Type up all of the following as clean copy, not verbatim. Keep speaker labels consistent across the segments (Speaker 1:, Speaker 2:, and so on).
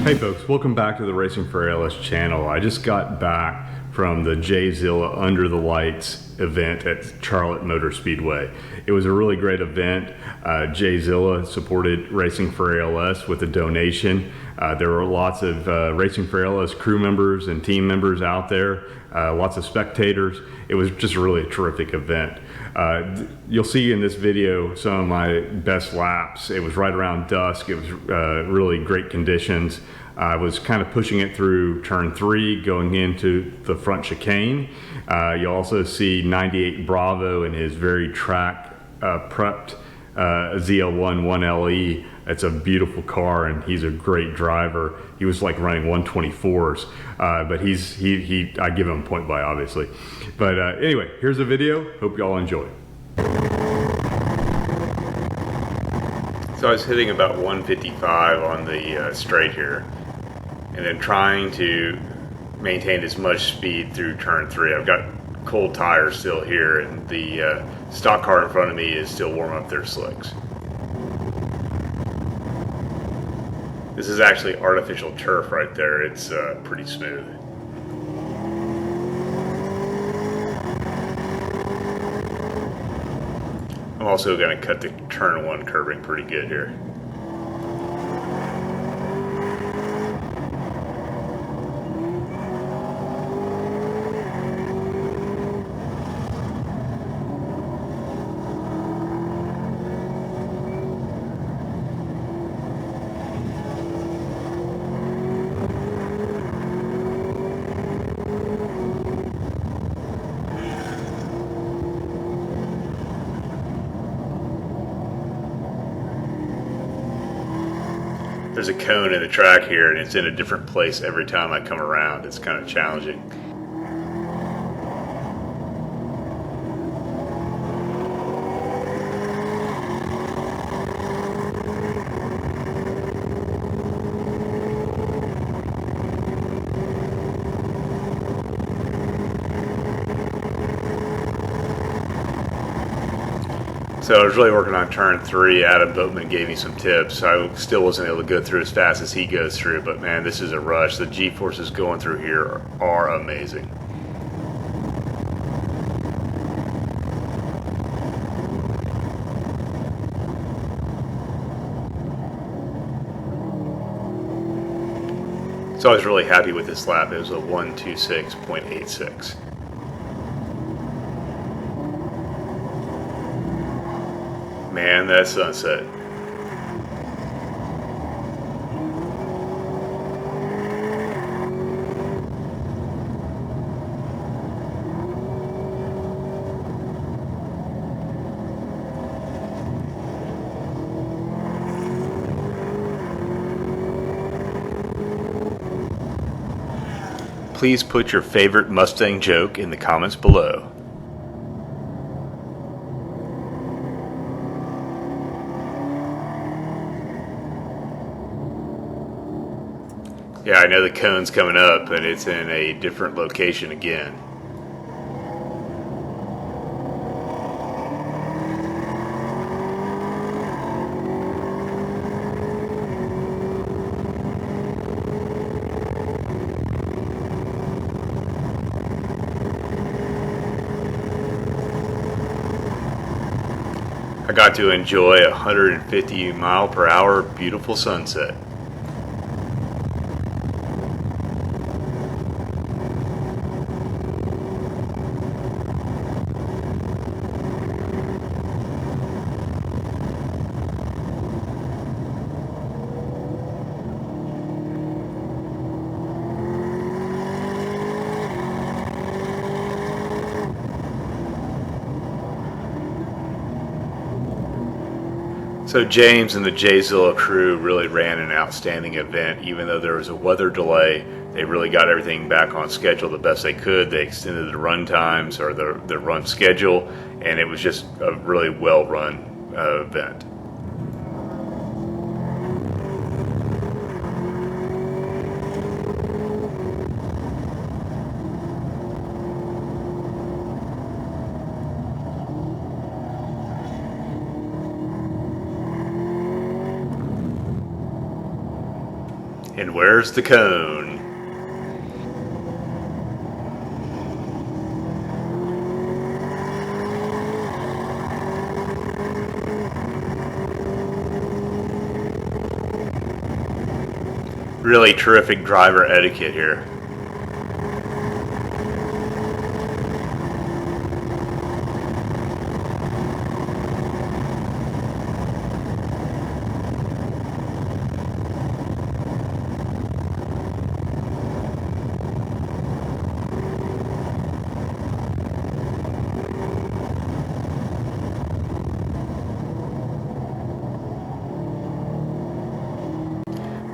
Speaker 1: Hey folks, welcome back to the Racing for ALS channel. I just got back from the Jzilla Under the Lights event at Charlotte Motor Speedway. It was a really great event. Jzilla supported Racing for ALS with a donation. There were lots of Racing for ALS crew members and team members out there, lots of spectators. It was just really a terrific event. You'll see in this video some of my best laps. It was right around dusk. It was really great conditions. I was kind of pushing it through turn 3 going into the front chicane. You'll also see 98 Bravo in his very track prepped ZL1 1LE. It's a beautiful car and he's a great driver. He was like running 124s, but I give him a point by obviously. But anyway, here's the video. Hope y'all enjoy. So I was hitting about 155 on the straight here, and then trying to maintain as much speed through turn 3. I've got cold tires still here, and the stock car in front of me is still warming up their slicks. This is actually artificial turf right there. It's pretty smooth. I'm also going to cut the turn 1 curbing pretty good here. There's a cone in the track here and it's in a different place every time I come around. It's kind of challenging. So I was really working on turn 3. Adam Boatman gave me some tips. I still wasn't able to go through as fast as he goes through, but man, this is a rush. The G-forces going through here are amazing. So I was really happy with this lap. It was a 126.86. Man, that sunset. Please put your favorite Mustang joke in the comments below. Yeah, I know the cone's coming up, but it's in a different location again. I got to enjoy a 150 mile per hour beautiful sunset. So James and the Jzilla crew really ran an outstanding event. Even though there was a weather delay, they really got everything back on schedule the best they could. They extended the run times or the run schedule, and it was just a really well run event.
Speaker 2: And where's the cone? Really terrific driver etiquette here.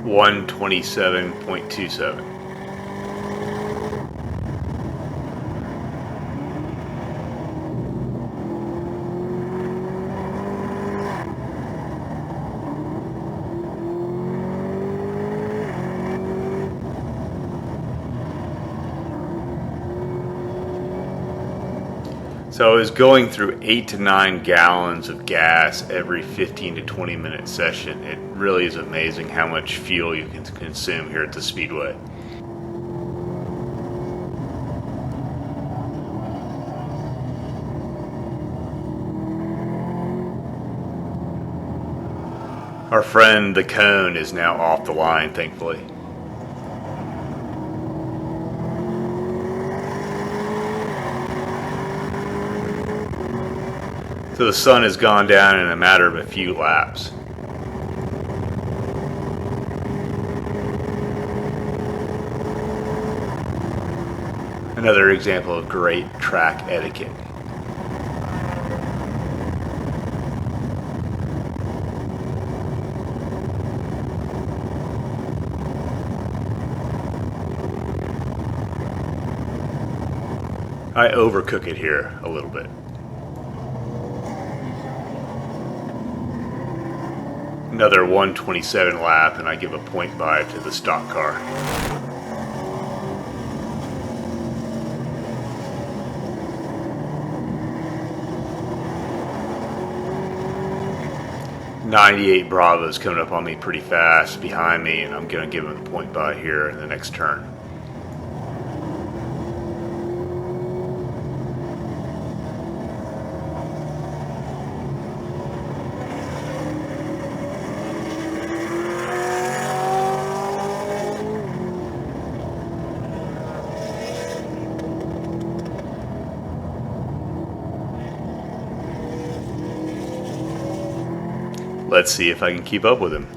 Speaker 2: $127.27. So I was going through 8 to 9 gallons of gas every 15 to 20 minute session. It really is amazing how much fuel you can consume here at the Speedway. Our friend the cone is now off the line, thankfully. So the sun has gone down in a matter of a few laps. Another example of great track etiquette. I overcook it here a little bit. Another 127 lap, and I give a 0.5 to the stock car. .98 Bravo's coming up on me pretty fast behind me, and I'm going to give him a 0.5 here in the next turn. Let's see if I can keep up with him.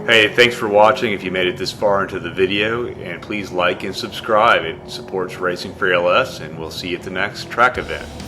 Speaker 2: Hey, thanks for watching if you made it this far into the video, and please like and subscribe. It supports Racing for ALS, and we'll see you at the next track event.